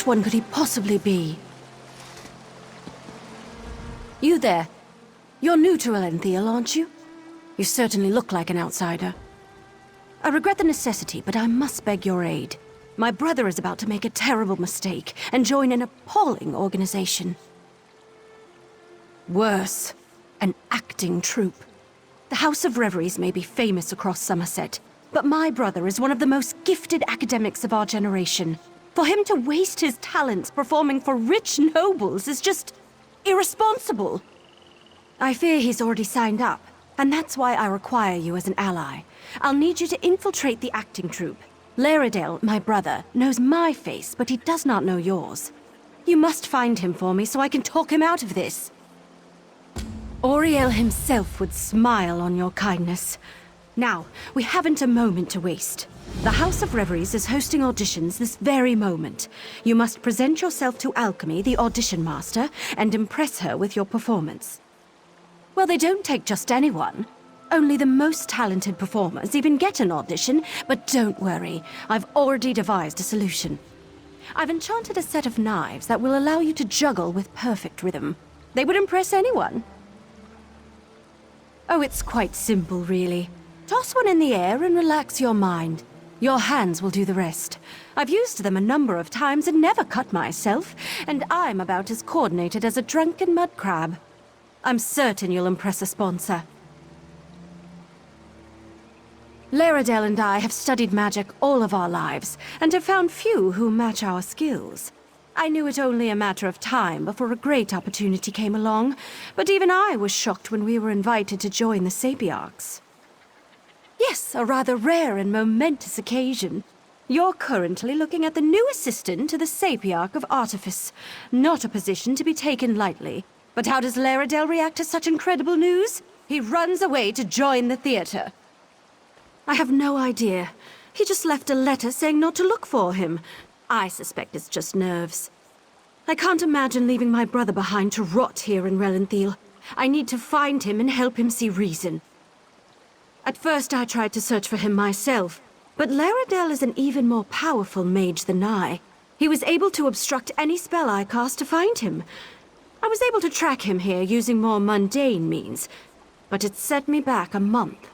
Which one could he possibly be? You there. You're new to Rellenthil, aren't you? You certainly look like an outsider. I regret the necessity, but I must beg your aid. My brother is about to make a terrible mistake and join an appalling organization. Worse, an acting troupe. The House of Reveries may be famous across Somerset, but my brother is one of the most gifted academics of our generation. For him to waste his talents performing for rich nobles is just irresponsible. I fear he's already signed up, and that's why I require you as an ally. I'll need you to infiltrate the acting troupe. Lairdale, my brother, knows my face, but he does not know yours. You must find him for me so I can talk him out of this. Auriel himself would smile on your kindness. Now, we haven't a moment to waste. The House of Reveries is hosting auditions this very moment. You must present yourself to Alchemy, the audition master, and impress her with your performance. Well, they don't take just anyone. Only the most talented performers even get an audition, but don't worry, I've already devised a solution. I've enchanted a set of knives that will allow you to juggle with perfect rhythm. They would impress anyone. Oh, it's quite simple, really. Toss one in the air and relax your mind. Your hands will do the rest. I've used them a number of times and never cut myself, and I'm about as coordinated as a drunken mud crab. I'm certain you'll impress a sponsor. Lairdale and I have studied magic all of our lives, and have found few who match our skills. I knew it only a matter of time before a great opportunity came along, but even I was shocked when we were invited to join the Sapiarchs. Yes, a rather rare and momentous occasion. You're currently looking at the new assistant to the Sapiarch of Artifice. Not a position to be taken lightly. But how does Lairdale react to such incredible news? He runs away to join the theater. I have no idea. He just left a letter saying not to look for him. I suspect it's just nerves. I can't imagine leaving my brother behind to rot here in Rellenthil. I need to find him and help him see reason. At first I tried to search for him myself, but Lairdale is an even more powerful mage than I. He was able to obstruct any spell I cast to find him. I was able to track him here using more mundane means, but it set me back a month.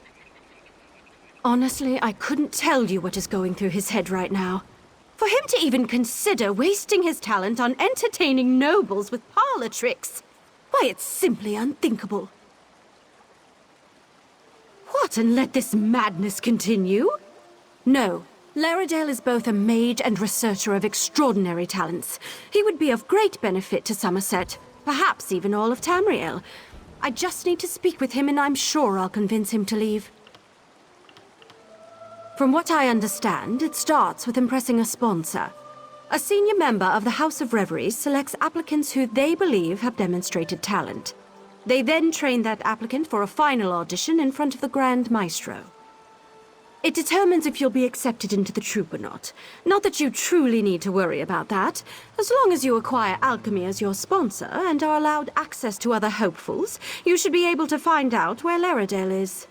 Honestly, I couldn't tell you what is going through his head right now. For him to even consider wasting his talent on entertaining nobles with parlor tricks, why, it's simply unthinkable. What, and let this madness continue? No, Lairdale is both a mage and researcher of extraordinary talents. He would be of great benefit to Somerset, perhaps even all of Tamriel. I just need to speak with him and I'm sure I'll convince him to leave. From what I understand, it starts with impressing a sponsor. A senior member of the House of Reveries selects applicants who they believe have demonstrated talent. They then train that applicant for a final audition in front of the Grand Maestro. It determines if you'll be accepted into the troupe or not. Not that you truly need to worry about that. As long as you acquire Alchemy as your sponsor and are allowed access to other hopefuls, you should be able to find out where Lairdale is.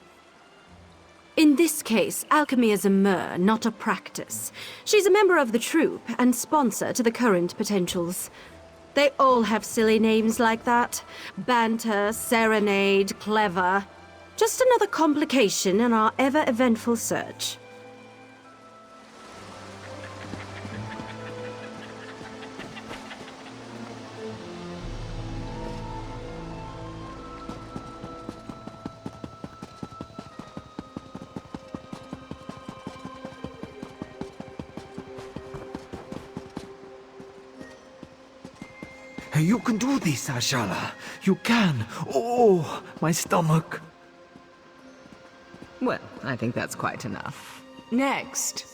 In this case, Alchemy is a mer, not a practice. She's a member of the troupe and sponsor to the current potentials. They all have silly names like that. Banter, serenade, clever. Just another complication in our ever-eventful search. You can do this, Ashala. You can. Oh, my stomach. Well, I think that's quite enough. Next.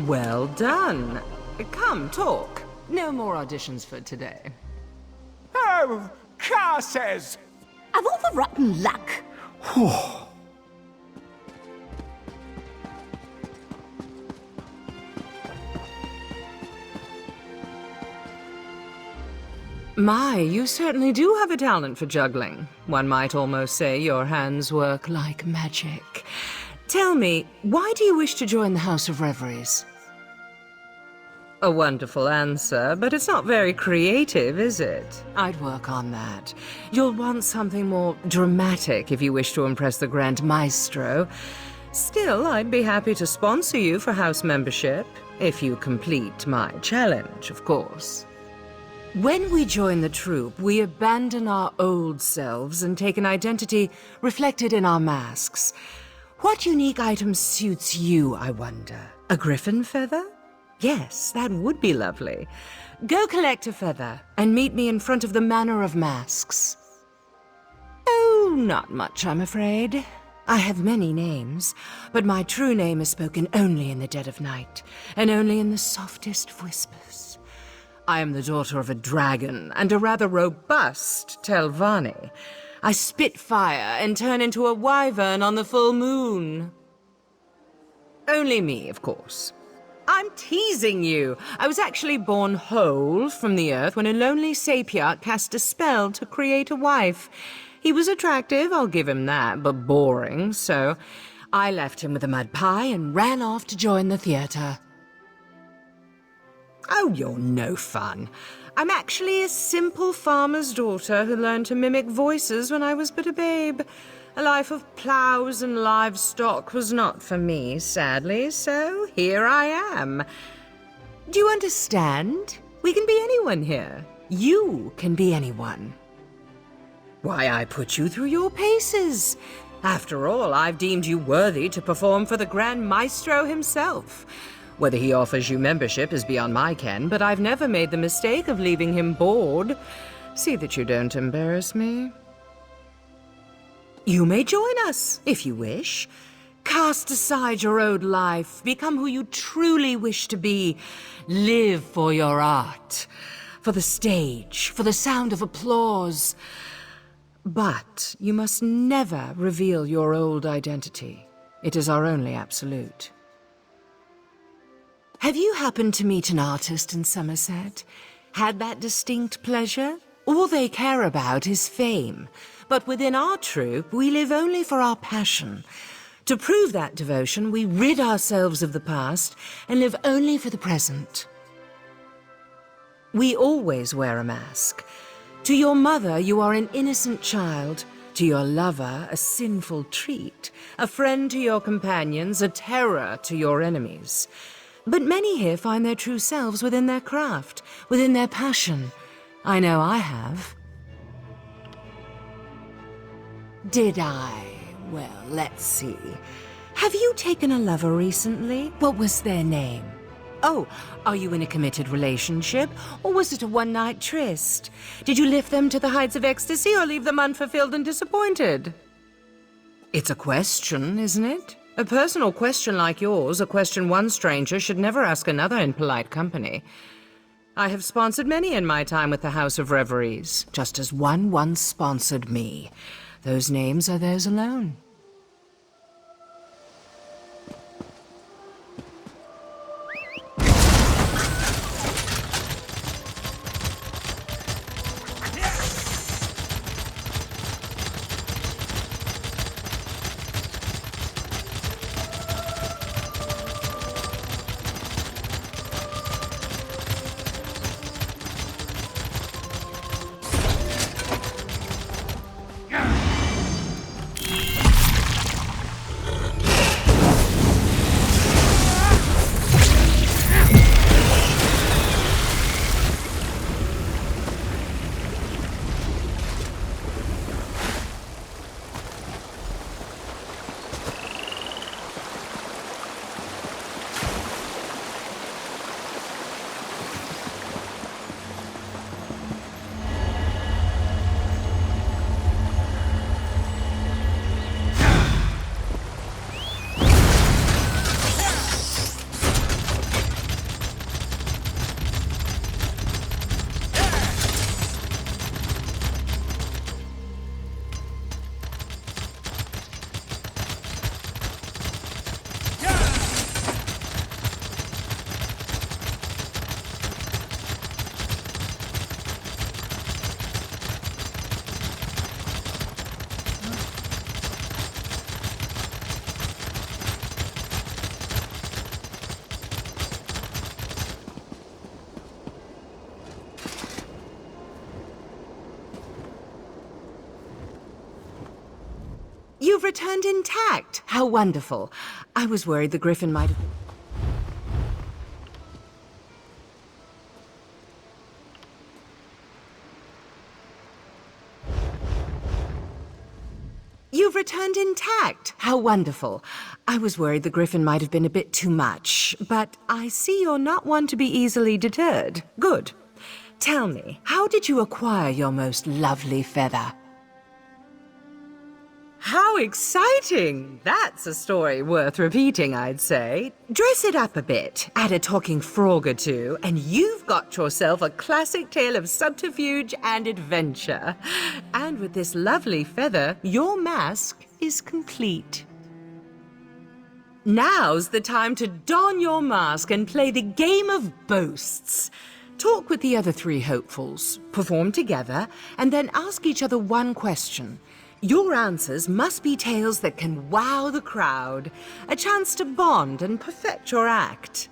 Well done. Come, talk. No more auditions for today. Oh, curses! Of all the rotten luck! My, you certainly do have a talent for juggling. One might almost say your hands work like magic. Tell me, why do you wish to join the House of Reveries? A wonderful answer, but it's not very creative, is it? I'd work on that. You'll want something more dramatic if you wish to impress the Grand Maestro. Still, I'd be happy to sponsor you for house membership, if you complete my challenge, of course. When we join the troupe, we abandon our old selves and take an identity reflected in our masks. What unique item suits you, I wonder? A griffin feather? Yes, that would be lovely. Go collect a feather and meet me in front of the Manor of Masks. Oh, not much, I'm afraid. I have many names, but my true name is spoken only in the dead of night, and only in the softest of whispers. I am the daughter of a dragon and a rather robust Telvanni. I spit fire and turn into a wyvern on the full moon. Only me, of course. I'm teasing you. I was actually born whole from the earth when a lonely sapiart cast a spell to create a wife. He was attractive, I'll give him that, but boring, so I left him with a mud pie and ran off to join the theater. Oh, you're no fun. I'm actually a simple farmer's daughter who learned to mimic voices when I was but a babe. A life of ploughs and livestock was not for me, sadly, so here I am. Do you understand? We can be anyone here. You can be anyone. Why, I put you through your paces. After all, I've deemed you worthy to perform for the Grand Maestro himself. Whether he offers you membership is beyond my ken, but I've never made the mistake of leaving him bored. See that you don't embarrass me. You may join us, if you wish. Cast aside your old life, become who you truly wish to be. Live for your art, for the stage, for the sound of applause. But you must never reveal your old identity. It is our only absolute. Have you happened to meet an artist in Somerset? Had that distinct pleasure? All they care about is fame. But within our troupe, we live only for our passion. To prove that devotion, we rid ourselves of the past and live only for the present. We always wear a mask. To your mother, you are an innocent child. To your lover, a sinful treat. A friend to your companions, a terror to your enemies. But many here find their true selves within their craft, within their passion. I know I have. Did I? Well, let's see. Have you taken a lover recently? What was their name? Oh, are you in a committed relationship? Or was it a one-night tryst? Did you lift them to the heights of ecstasy or leave them unfulfilled and disappointed? It's a question, isn't it? A personal question like yours, a question one stranger should never ask another in polite company. I have sponsored many in my time with the House of Reveries, just as one once sponsored me. Those names are theirs alone. You've returned intact. How wonderful. I was worried the griffin might have... You've returned intact. How wonderful. I was worried the griffin might have been a bit too much, but I see you're not one to be easily deterred. Good. Tell me, how did you acquire your most lovely feather? How exciting! That's a story worth repeating, I'd say. Dress it up a bit, add a talking frog or two, and you've got yourself a classic tale of subterfuge and adventure. And with this lovely feather, your mask is complete. Now's the time to don your mask and play the game of boasts. Talk with the other three hopefuls, perform together, and then ask each other one question. Your answers must be tales that can wow the crowd, a chance to bond and perfect your act.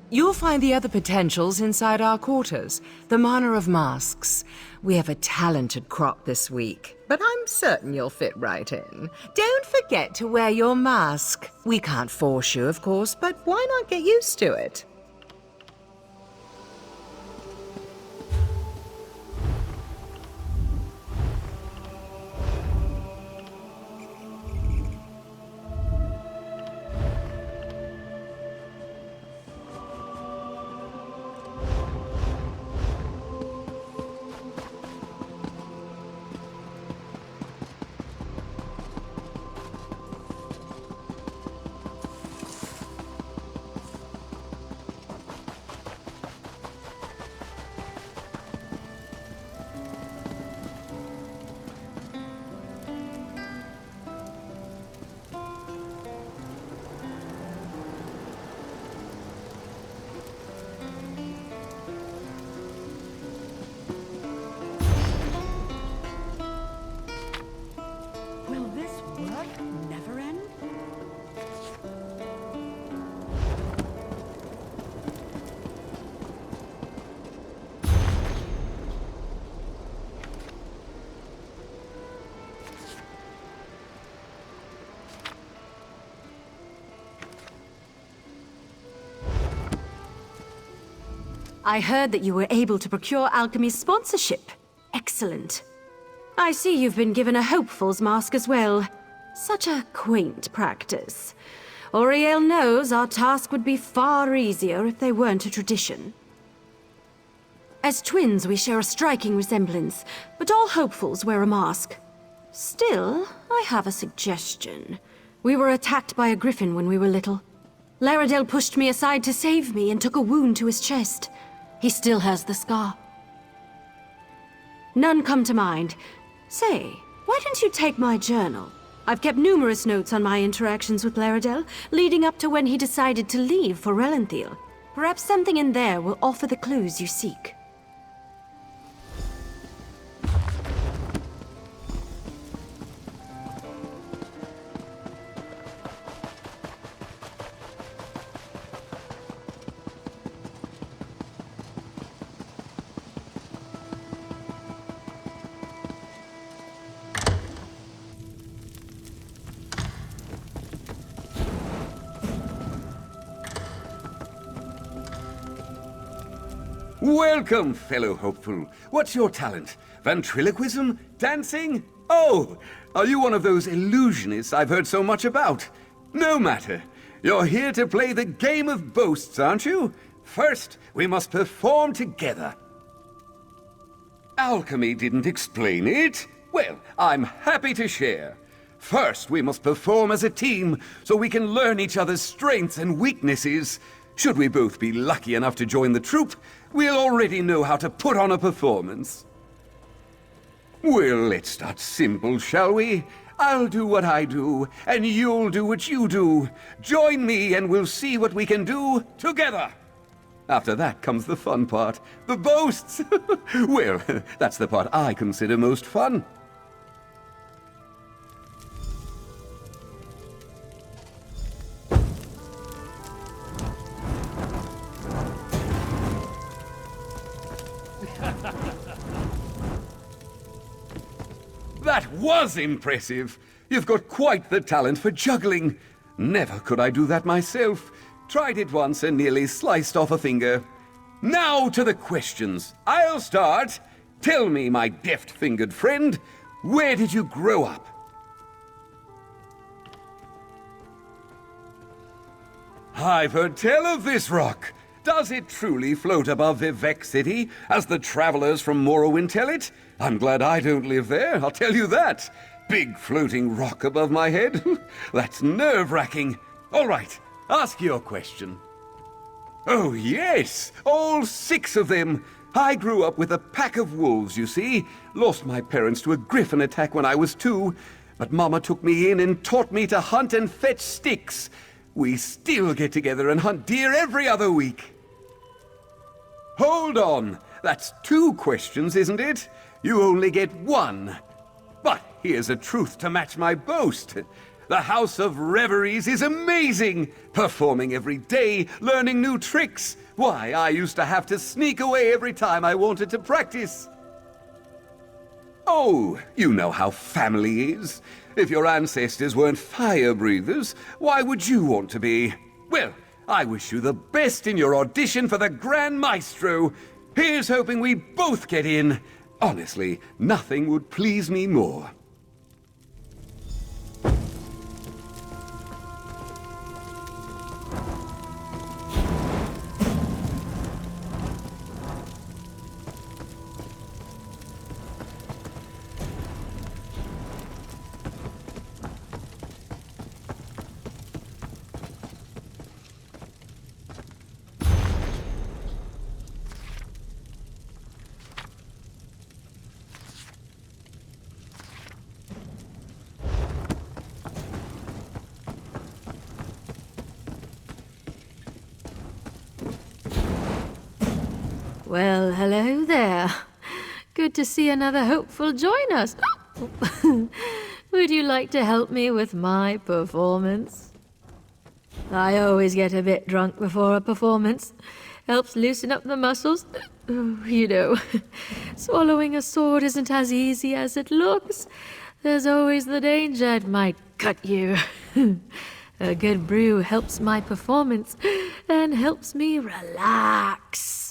You'll find the other potentials inside our quarters, the Manor of Masks. We have a talented crop this week, but I'm certain you'll fit right in. Don't forget to wear your mask. We can't force you, of course, but why not get used to it? Will this work never end? I heard that you were able to procure Alchemy's sponsorship. Excellent. I see you've been given a hopeful's mask as well. Such a quaint practice. Auriel knows our task would be far easier if they weren't a tradition. As twins, we share a striking resemblance, but all hopefuls wear a mask. Still, I have a suggestion. We were attacked by a griffin when we were little. Laredale pushed me aside to save me and took a wound to his chest. He still has the scar. None come to mind. Say, why don't you take my journal? I've kept numerous notes on my interactions with Laredale, leading up to when he decided to leave for Rellenthil. Perhaps something in there will offer the clues you seek. Welcome, fellow hopeful. What's your talent? Ventriloquism? Dancing? Oh, are you one of those illusionists I've heard so much about? No matter. You're here to play the game of boasts, aren't you? First, we must perform together. Alchemy didn't explain it. Well, I'm happy to share. First, we must perform as a team so we can learn each other's strengths and weaknesses. Should we both be lucky enough to join the troupe, we'll already know how to put on a performance. Well, let's start simple, shall we? I'll do what I do, and you'll do what you do. Join me and we'll see what we can do together. After that comes the fun part, the boasts. Well, that's the part I consider most fun. That was impressive. You've got quite the talent for juggling. Never could I do that myself. Tried it once and nearly sliced off a finger. Now to the questions. I'll start. Tell me, my deft-fingered friend, where did you grow up? I've heard tell of this rock. Does it truly float above Vivec City, as the travelers from Morrowind tell it? I'm glad I don't live there, I'll tell you that. Big floating rock above my head? That's nerve-wracking. All right, ask your question. Oh, yes, all 6 of them. I grew up with a pack of wolves, you see. Lost my parents to a griffin attack when I was 2. But Mama took me in and taught me to hunt and fetch sticks. We still get together and hunt deer every other week. Hold on. That's 2 questions, isn't it? You only get 1. But here's a truth to match my boast. The House of Reveries is amazing! Performing every day, learning new tricks. Why, I used to have to sneak away every time I wanted to practice. Oh, you know how family is. If your ancestors weren't fire breathers, why would you want to be? Well, I wish you the best in your audition for the Grand Maestro. Here's hoping we both get in. Honestly, nothing would please me more. Well, hello there. Good to see another hopeful join us. Would you like to help me with my performance? I always get a bit drunk before a performance. Helps loosen up the muscles. You know, swallowing a sword isn't as easy as it looks. There's always the danger it might cut you. A good brew helps my performance and helps me relax.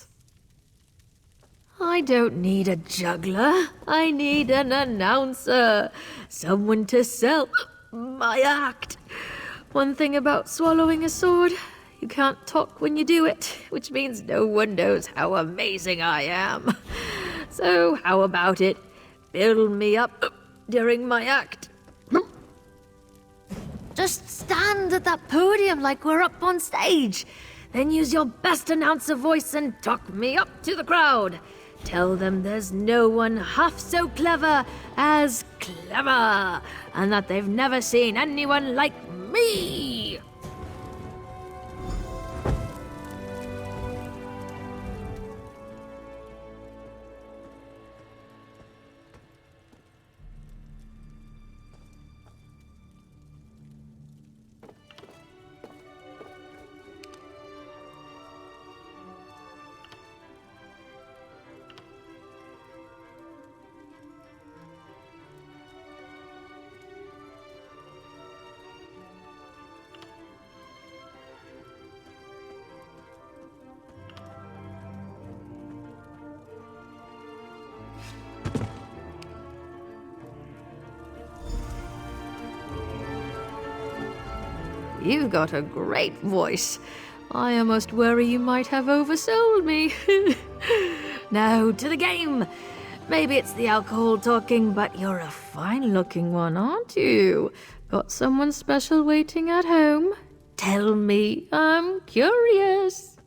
I don't need a juggler. I need an announcer. Someone to sell my act. One thing about swallowing a sword, you can't talk when you do it, which means no one knows how amazing I am. So how about it? Build me up during my act. Just stand at that podium like we're up on stage. Then use your best announcer voice and talk me up to the crowd. Tell them there's no one half so clever as clever, and that they've never seen anyone like me. You've got a great voice. I almost worry you might have oversold me. Now, to the game. Maybe it's the alcohol talking, but you're a fine-looking one, aren't you? Got someone special waiting at home? Tell me, I'm curious.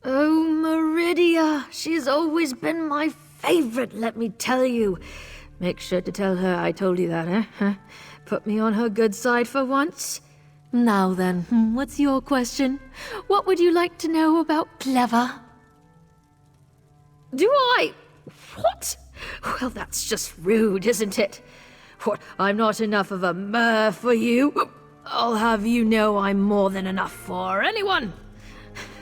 Oh, Meridia, she's always been my favorite, let me tell you. Make sure to tell her I told you that, eh? Put me on her good side for once. Now then, what's your question? What would you like to know about Clever? Do I? What? Well, that's just rude, isn't it? What, I'm not enough of a mer for you? I'll have you know I'm more than enough for anyone.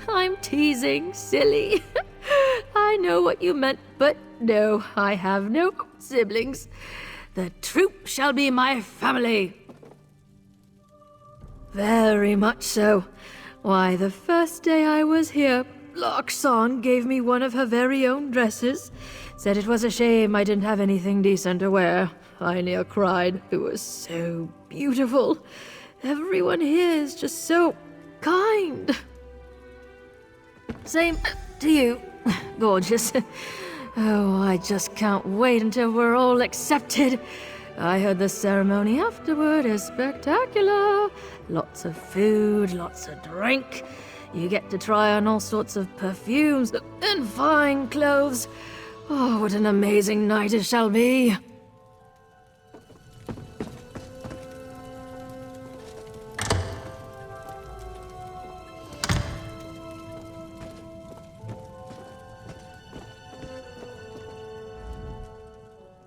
I'm teasing, silly. I I know what you meant, but no, I have no siblings. The troop shall be my family. Very much so. Why, the first day I was here, Loxon gave me one of her very own dresses. Said it was a shame I didn't have anything decent to wear. I near cried. It was so beautiful. Everyone here is just so kind. Same to you, gorgeous. Oh, I just can't wait until we're all accepted. I heard the ceremony afterward is spectacular. Lots of food, lots of drink. You get to try on all sorts of perfumes and fine clothes. Oh, what an amazing night it shall be.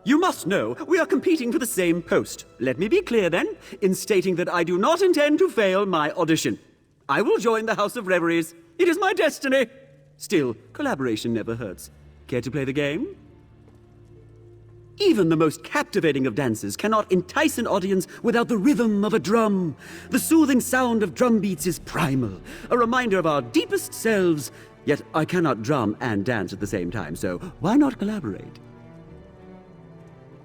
You must know, we are competing for the same post. Let me be clear then, in stating that I do not intend to fail my audition. I will join the House of Reveries. It is my destiny. Still, collaboration never hurts. Care to play the game? Even the most captivating of dances cannot entice an audience without the rhythm of a drum. The soothing sound of drum beats is primal, a reminder of our deepest selves. Yet I cannot drum and dance at the same time, so why not collaborate?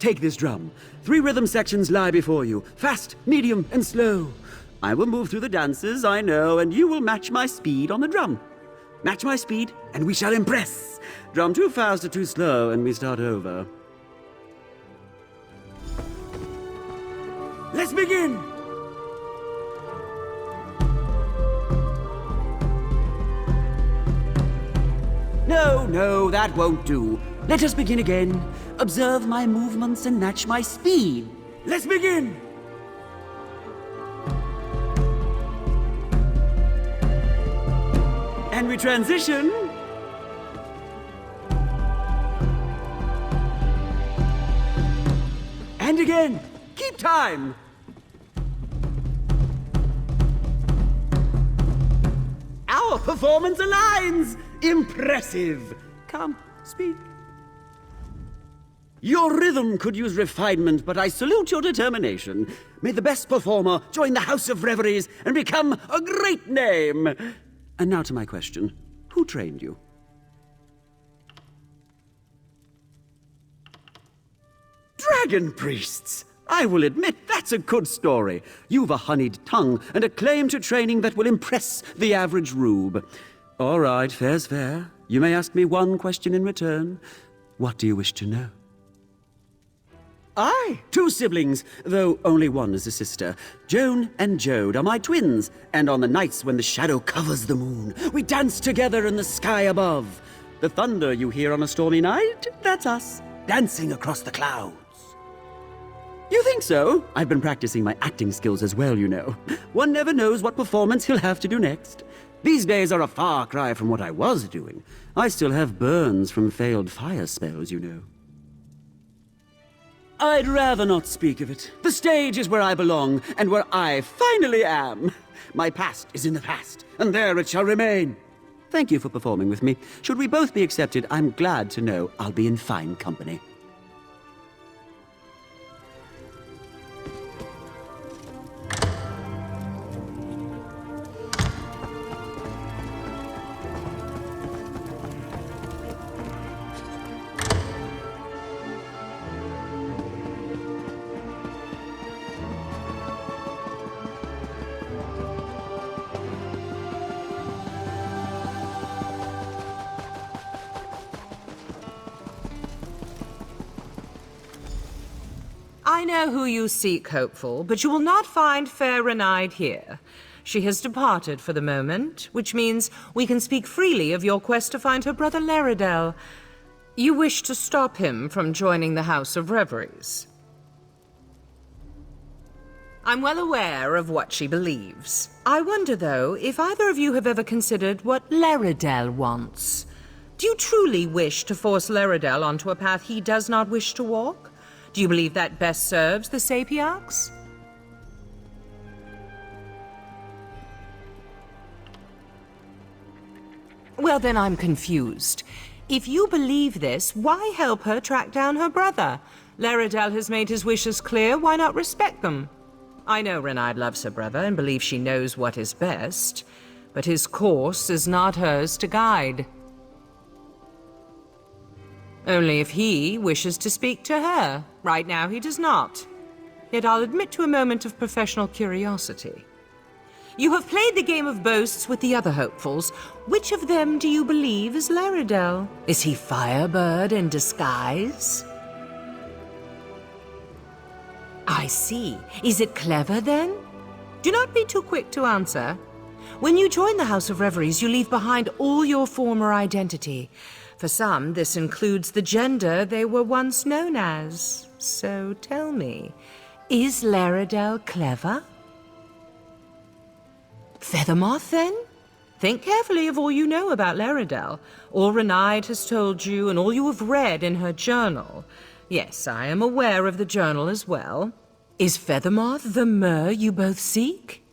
Take this drum. 3 rhythm sections lie before you, fast, medium, and slow. I will move through the dances, I know, and you will match my speed on the drum. Match my speed, and we shall impress. Drum too fast or too slow, and we start over. Let's begin! No, that won't do. Let us begin again. Observe my movements and match my speed. Let's begin! And we transition. And again. Keep time. Our performance aligns. Impressive. Come, speak. Your rhythm could use refinement, but I salute your determination. May the best performer join the House of Reveries and become a great name. And now to my question. Who trained you? Dragon priests! I will admit that's a good story. You've a honeyed tongue and a claim to training that will impress the average rube. All right, fair's fair. You may ask me one question in return. What do you wish to know? Aye, 2 siblings, though only one is a sister. Joan and Jode are my twins, and on the nights when the shadow covers the moon, we dance together in the sky above. The thunder you hear on a stormy night, that's us, dancing across the clouds. You think so? I've been practicing my acting skills as well, you know. One never knows what performance he'll have to do next. These days are a far cry from what I was doing. I still have burns from failed fire spells, you know. I'd rather not speak of it. The stage is where I belong, and where I finally am. My past is in the past, and there it shall remain. Thank you for performing with me. Should we both be accepted, I'm glad to know I'll be in fine company. I know who you seek, hopeful, but you will not find fair Rinyde here. She has departed for the moment, which means we can speak freely of your quest to find her brother Laredel. You wish to stop him from joining the House of Reveries. I'm well aware of what she believes. I wonder, though, if either of you have ever considered what Laredel wants. Do you truly wish to force Laredel onto a path he does not wish to walk? Do you believe that best serves the Sapiarchs? Well, then I'm confused. If you believe this, why help her track down her brother? Laredale has made his wishes clear, why not respect them? I know Rinyde loves her brother and believes she knows what is best, but his course is not hers to guide. Only if he wishes to speak to her. Right now he does not. Yet I'll admit to a moment of professional curiosity. You have played the game of boasts with the other hopefuls. Which of them do you believe is Laredale? Is he Firebird in disguise? I see. Is it clever, then? Do not be too quick to answer. When you join the House of Reveries, you leave behind all your former identity. For some, this includes the gender they were once known as. So tell me, is Laredale clever? Feathermoth, then? Think carefully of all you know about Laredale, all Rinyde has told you, and all you have read in her journal. Yes, I am aware of the journal as well. Is Feathermoth the Mer you both seek?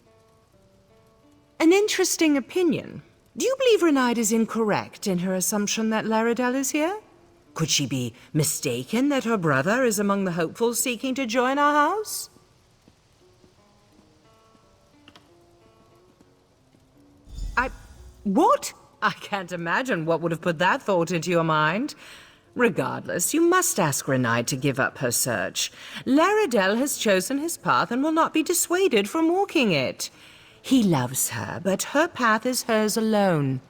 An interesting opinion. Do you believe Rinyde is incorrect in her assumption that Laredale is here? Could she be mistaken that her brother is among the hopefuls seeking to join our house? What? I can't imagine what would have put that thought into your mind. Regardless, you must ask Rinyde to give up her search. Laredale has chosen his path and will not be dissuaded from walking it. He loves her, but her path is hers alone.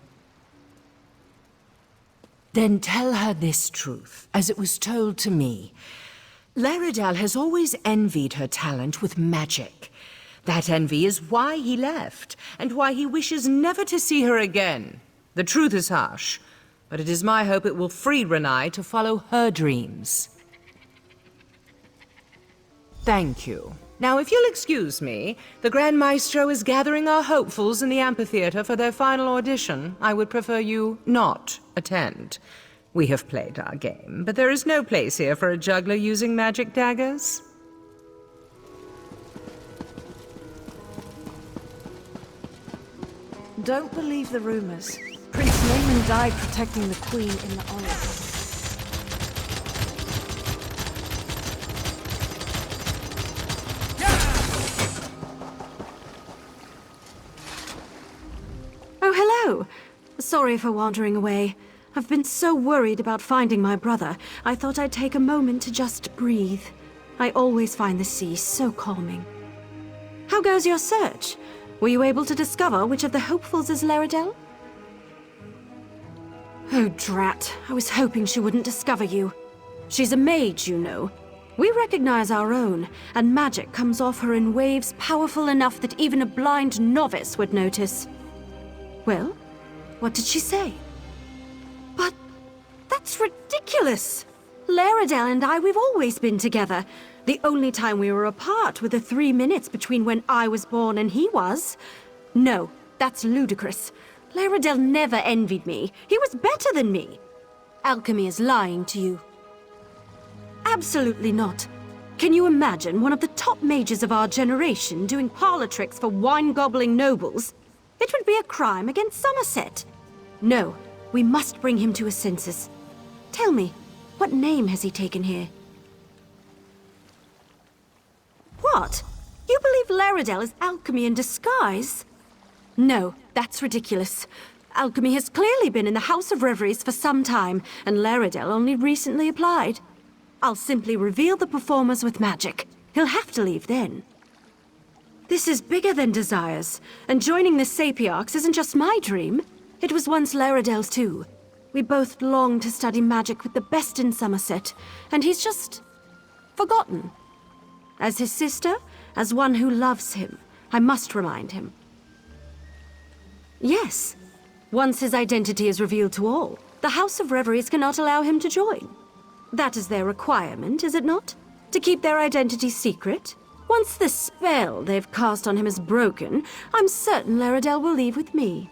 Then tell her this truth, as it was told to me. Laredale has always envied her talent with magic. That envy is why he left, and why he wishes never to see her again. The truth is harsh, but it is my hope it will free Rinyde to follow her dreams. Thank you. Now, if you'll excuse me, the Grand Maestro is gathering our hopefuls in the amphitheater for their final audition. I would prefer you not attend. We have played our game, but there is no place here for a juggler using magic daggers. Don't believe the rumors. Prince Layman died protecting the Queen in the Oracle. Oh, hello. Sorry for wandering away. I've been so worried about finding my brother, I thought I'd take a moment to just breathe. I always find the sea so calming. How goes your search? Were you able to discover which of the hopefuls is Laredale? Oh, drat. I was hoping she wouldn't discover you. She's a mage, you know. We recognize our own, and magic comes off her in waves powerful enough that even a blind novice would notice. Well, what did she say? But that's ridiculous! Laredale and I, we've always been together. The only time we were apart were the 3 minutes between when I was born and he was. No, that's ludicrous. Laredale never envied me. He was better than me. Alchemy is lying to you. Absolutely not. Can you imagine one of the top mages of our generation doing parlor tricks for wine-gobbling nobles? It would be a crime against Somerset. No, we must bring him to his senses. Tell me, what name has he taken here? What? You believe Laredale is alchemy in disguise? No, that's ridiculous. Alchemy has clearly been in the House of Reveries for some time, and Laredale only recently applied. I'll simply reveal the performers with magic. He'll have to leave then. This is bigger than desires, and joining the Sapiarchs isn't just my dream. It was once Laredale's too. We both longed to study magic with the best in Somerset, and he's just forgotten. As his sister, as one who loves him, I must remind him. Yes. Once his identity is revealed to all, the House of Reveries cannot allow him to join. That is their requirement, is it not? To keep their identity secret? Once the spell they've cast on him is broken, I'm certain Laredale will leave with me.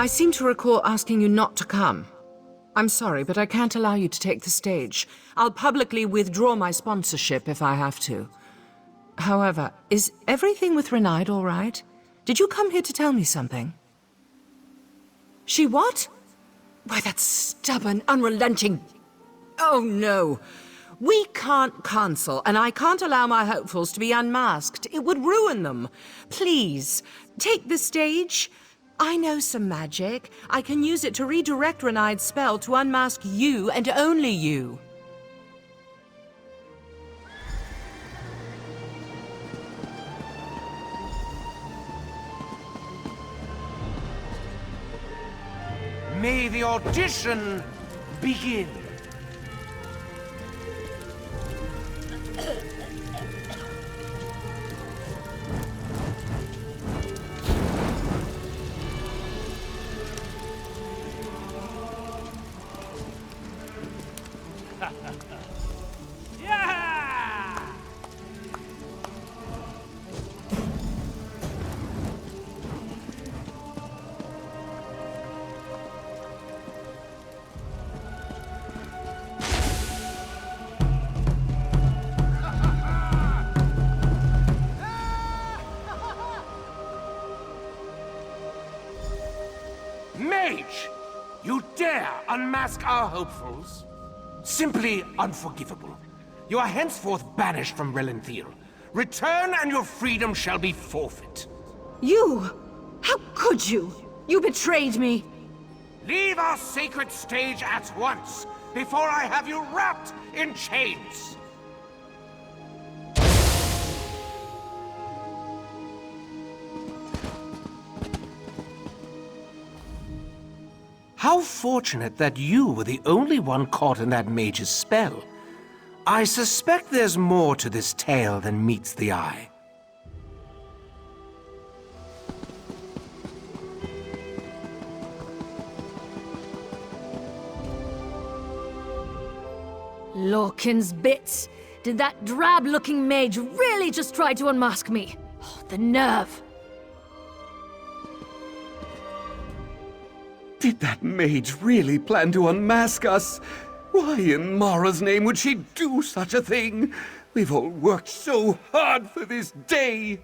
I seem to recall asking you not to come. I'm sorry, but I can't allow you to take the stage. I'll publicly withdraw my sponsorship if I have to. However, is everything with Rinyde all right? Did you come here to tell me something? She what? Why, that stubborn, unrelenting... Oh, no. We can't cancel, and I can't allow my hopefuls to be unmasked. It would ruin them. Please, take the stage. I know some magic. I can use it to redirect Rinyde's spell to unmask you and only you. May the audition begin. Yeah! Mage! You dare unmask our hopefuls? Simply unforgivable. You are henceforth banished from Rellenthil. Return and your freedom shall be forfeit. You! How could you? You betrayed me! Leave our sacred stage at once, before I have you wrapped in chains! How fortunate that you were the only one caught in that mage's spell. I suspect there's more to this tale than meets the eye. Lorcan's bits! Did that drab-looking mage really just try to unmask me? Oh, the nerve! Did that mage really plan to unmask us? Why in Mara's name would she do such a thing? We've all worked so hard for this day!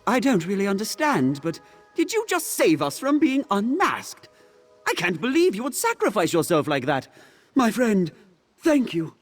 I don't really understand, but did you just save us from being unmasked? I can't believe you would sacrifice yourself like that. My friend, thank you.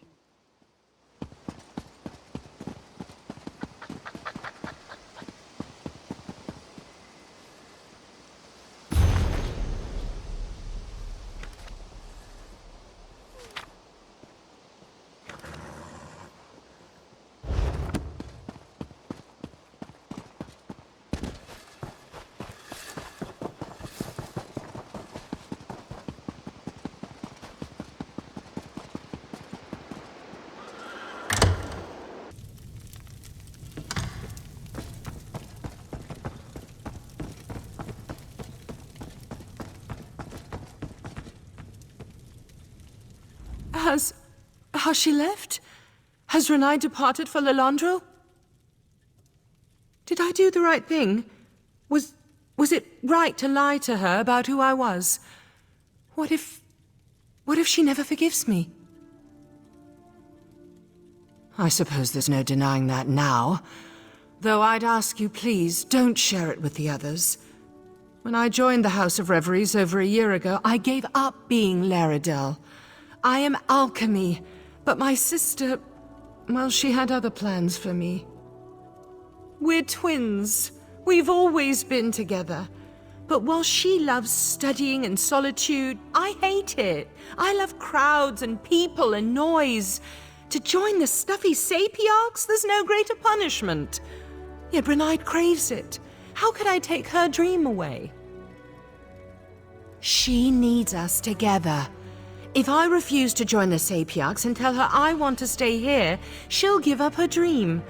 Has she left? Has Rinyde departed for Lilandro? Did I do the right thing? Was it right to lie to her about who I was? What if she never forgives me? I suppose there's no denying that now. Though I'd ask you, please, don't share it with the others. When I joined the House of Reveries over a year ago, I gave up being Laredel. I am alchemy, but my sister, well, she had other plans for me. We're twins. We've always been together. But while she loves studying and solitude, I hate it. I love crowds and people and noise. To join the stuffy sapiarchs, there's no greater punishment. Yet Rinyde craves it. How could I take her dream away? She needs us together. If I refuse to join the sapiarchs and tell her I want to stay here, she'll give up her dream.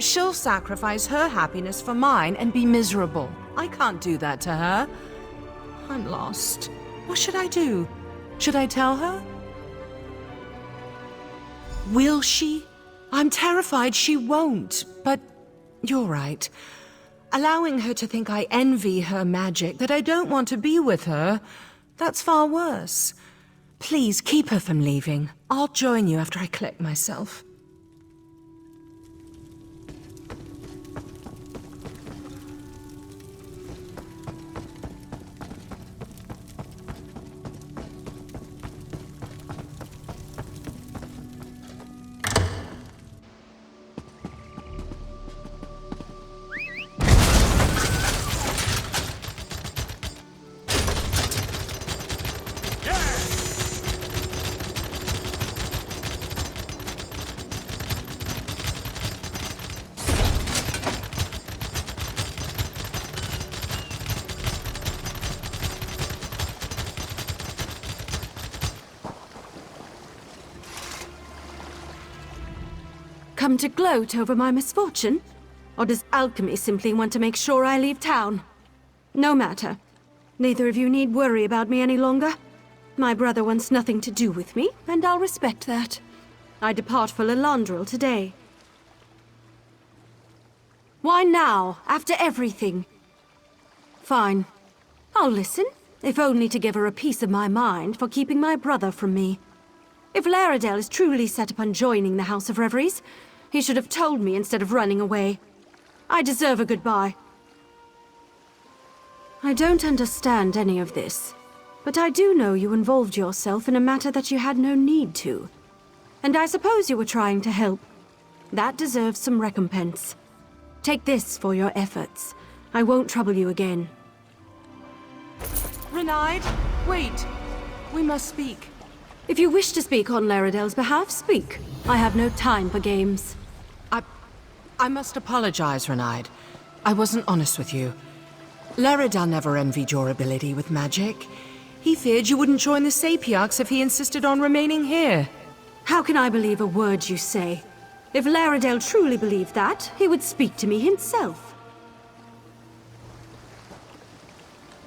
She'll sacrifice her happiness for mine and be miserable. I can't do that to her. I'm lost. What should I do? Should I tell her? Will she? I'm terrified she won't, but you're right. allowing her to think I envy her magic, that I don't want to be with her, that's far worse. Please keep her from leaving. I'll join you after I collect myself. Come to gloat over my misfortune? Or does alchemy simply want to make sure I leave town? No matter. Neither of you need worry about me any longer. My brother wants nothing to do with me, and I'll respect that. I depart for Rellenthil today. Why now, after everything? Fine. I'll listen, if only to give her a piece of my mind for keeping my brother from me. If Rinyde is truly set upon joining the House of Reveries, he should have told me instead of running away. I deserve a goodbye. I don't understand any of this, but I do know you involved yourself in a matter that you had no need to. And I suppose you were trying to help. That deserves some recompense. Take this for your efforts. I won't trouble you again. Rinyde, wait. We must speak. If you wish to speak on Rinyde's behalf, speak. I have no time for games. I must apologize, Rinyde. I wasn't honest with you. Rinyde never envied your ability with magic. He feared you wouldn't join the Sapiarchs if he insisted on remaining here. How can I believe a word you say? If Rinyde truly believed that, he would speak to me himself.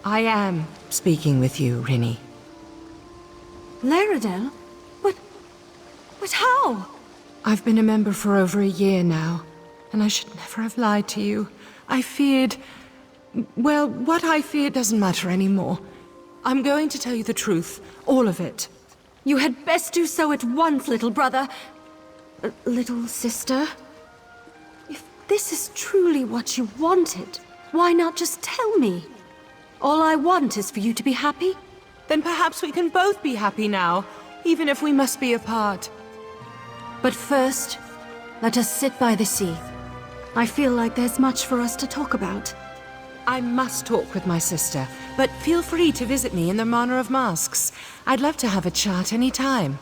I am speaking with you, Rinyde. Rinyde? But how? I've been a member for over a year now, and I should never have lied to you. I feared... Well, what I feared doesn't matter anymore. I'm going to tell you the truth, all of it. You had best do so at once, little brother. Little sister? If this is truly what you wanted, why not just tell me? All I want is for you to be happy. Then perhaps we can both be happy now, even if we must be apart. But first, let us sit by the sea. I feel like there's much for us to talk about. I must talk with my sister, but feel free to visit me in the Manor of Masks. I'd love to have a chat any time.